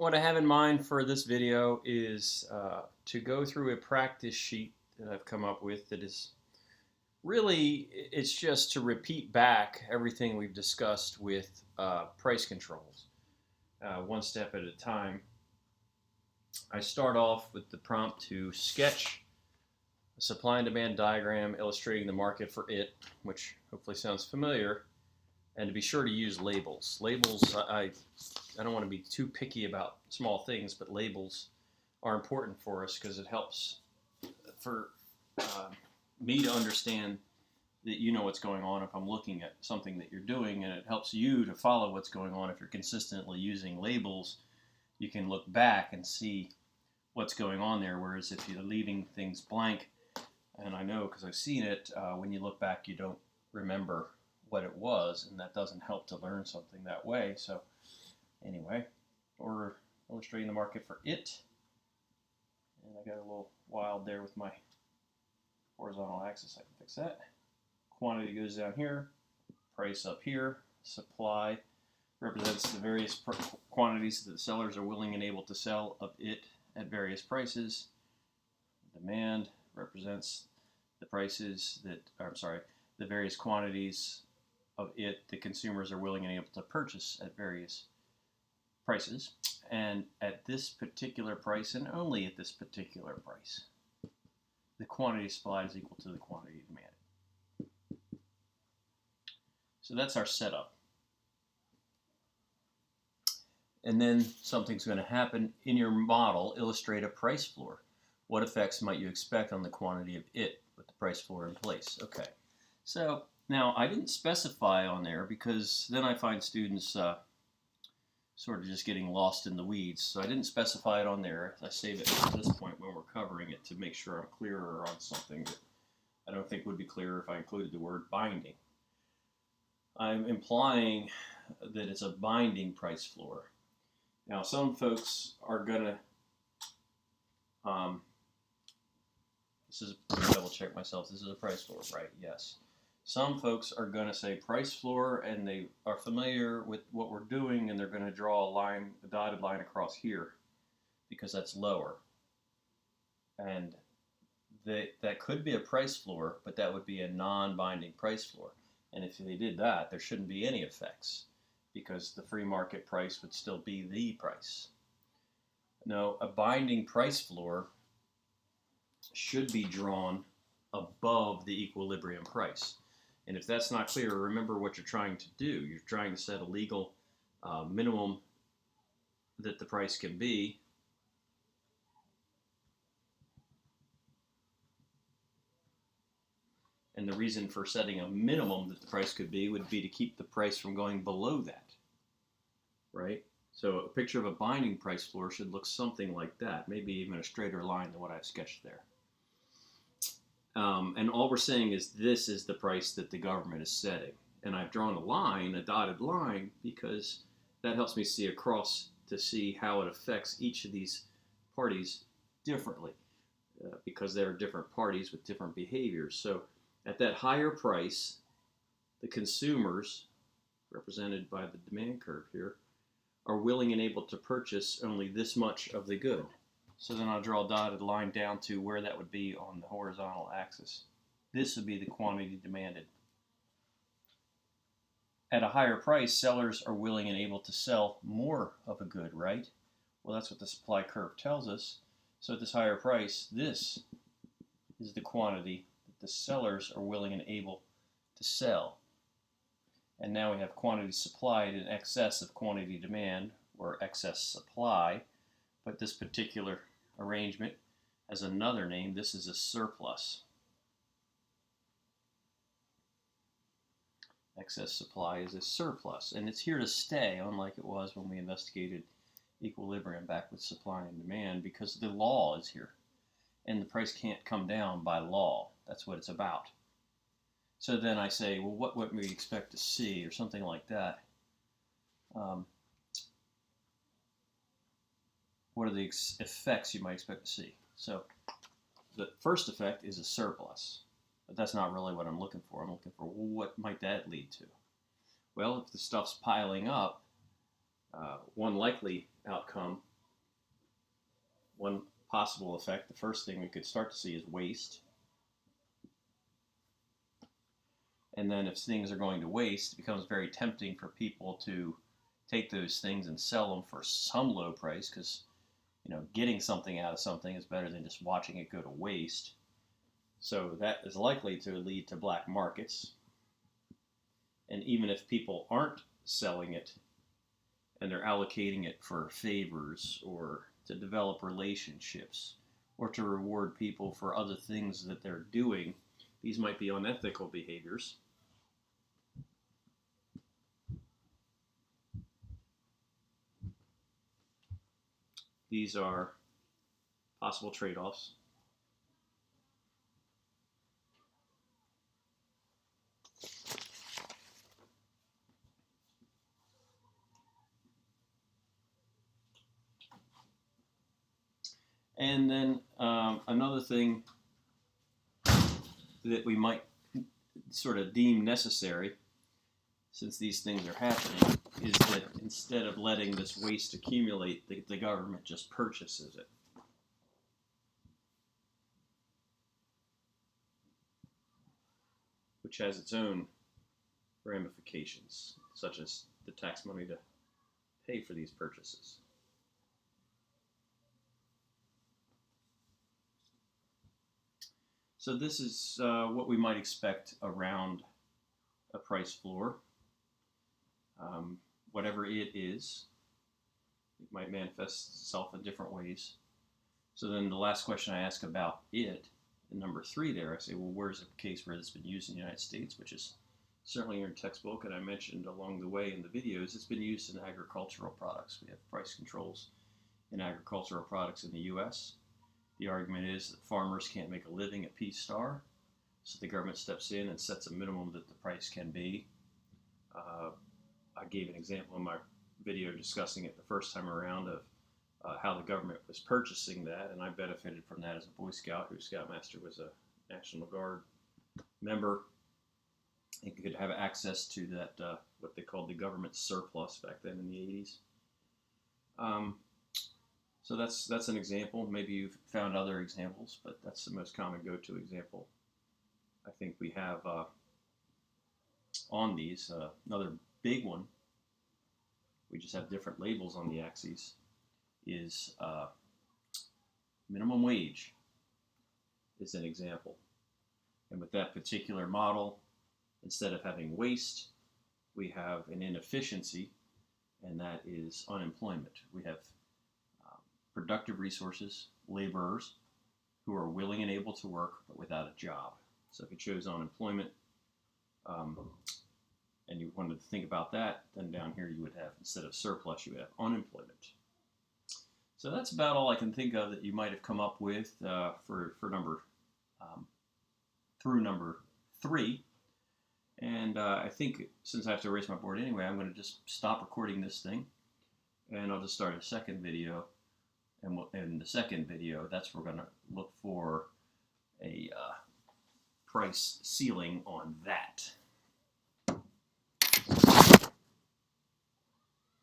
what I have in mind for this video is to go through a practice sheet that I've come up with that is really, it's just to repeat back everything we've discussed with price controls, one step at a time. I start off with the prompt to sketch a supply and demand diagram illustrating the market for it, which hopefully sounds familiar, and to be sure to use labels. Labels, I don't want to be too picky about small things, but labels are important for us because it helps for uh, me to understand that you know what's going on if I'm looking at something that you're doing, and it helps you to follow what's going on if you're consistently using labels. You can look back and see what's going on there, whereas if you're leaving things blank, and I know because I've seen it, when you look back you don't remember what it was, and that doesn't help to learn something that way. So anyway, we're illustrating the market for it, and I got a little wild there with my horizontal axis. I can fix that. Quantity goes down here, price up here. Supply represents the various quantities that the sellers are willing and able to sell of it at various prices. Demand represents the prices that, the various quantities of it the consumers are willing and able to purchase at various prices, and at this particular price and only at this particular price, the quantity supplied is equal to the quantity demanded. So that's our setup. And then something's going to happen in your model. Illustrate a price floor. What effects might you expect on the quantity of it with the price floor in place? Okay, so now I didn't specify on there because then I find students sort of just getting lost in the weeds. So I didn't specify it on there. I save it at this point when we're covering it to make sure I'm clearer on something that I don't think would be clearer if I included the word binding. I'm implying that it's a binding price floor. Now, some folks are going to, this is, double check myself, this is a price floor, right? Yes. Some folks are going to say price floor, and they are familiar with what we're doing, and they're going to draw a line, a dotted line across here, because that's lower. And that could be a price floor, but that would be a non-binding price floor. And if they did that, there shouldn't be any effects, because the free market price would still be the price. No, a binding price floor should be drawn above the equilibrium price. And if that's not clear, remember what you're trying to do. You're trying to set a legal minimum that the price can be. And the reason for setting a minimum that the price could be would be to keep the price from going below that, right? So a picture of a binding price floor should look something like that, maybe even a straighter line than what I've sketched there. And all we're saying is this is the price that the government is setting. And I've drawn a line, a dotted line, because that helps me see across to see how it affects each of these parties differently, because there are different parties with different behaviors. So at that higher price, the consumers, represented by the demand curve here, are willing and able to purchase only this much of the good. So then I'll draw a dotted line down to where that would be on the horizontal axis. This would be the quantity demanded. At a higher price, sellers are willing and able to sell more of a good, right? Well, that's what the supply curve tells us. So at this higher price, this is the quantity that the sellers are willing and able to sell. And now we have quantity supplied in excess of quantity demand, or excess supply. But this particular arrangement has another name. This is a surplus. Excess supply is a surplus, and it's here to stay, unlike it was when we investigated equilibrium back with supply and demand, because the law is here, and the price can't come down by law. That's what it's about. So then I say, well, what would we expect to see, or something like that? What are the effects you might expect to see? So the first effect is a surplus. But that's not really what I'm looking for. I'm looking for, well, what might that lead to? Well, if the stuff's piling up, one likely outcome one possible effect, the first thing we could start to see is waste. And then if things are going to waste, it becomes very tempting for people to take those things and sell them for some low price, because getting something out of something is better than just watching it go to waste. So that is likely to lead to black markets. And even if people aren't selling it and they're allocating it for favors or to develop relationships or to reward people for other things that they're doing, these might be unethical behaviors. These are possible trade-offs. And then another thing that we might sort of deem necessary, since these things are happening, is that instead of letting this waste accumulate, the government just purchases it. Which has its own ramifications, such as the tax money to pay for these purchases. So this is what we might expect around a price floor. Whatever it is, it might manifest itself in different ways. So then the last question I ask about it, in number 3 there, I say, well, where's a case where it's been used in the United States, which is certainly in your textbook, and I mentioned along the way in the videos, it's been used in agricultural products. We have price controls in agricultural products in the U.S. The argument is that farmers can't make a living at P-Star, so the government steps in and sets a minimum that the price can be. I gave an example in my video discussing it the first time around of how the government was purchasing that, and I benefited from that as a Boy Scout, whose Scoutmaster was a National Guard member. You could have access to that, what they called the government surplus back then in the 80s. So that's an example. Maybe you've found other examples, but that's the most common go-to example I think we have on these. Another big one, we just have different labels on the axes, is minimum wage is an example. And with that particular model, instead of having waste, we have an inefficiency, and that is unemployment. We have productive resources, laborers, who are willing and able to work, but without a job. So if you chose unemployment, and you wanted to think about that, then down here you would have, instead of surplus, you would have unemployment. So that's about all I can think of that you might have come up with for number through number 3. And I think since I have to erase my board anyway, I'm going to just stop recording this thing, and I'll just start a second video. And in the second video, that's where we're going to look for a price ceiling on that.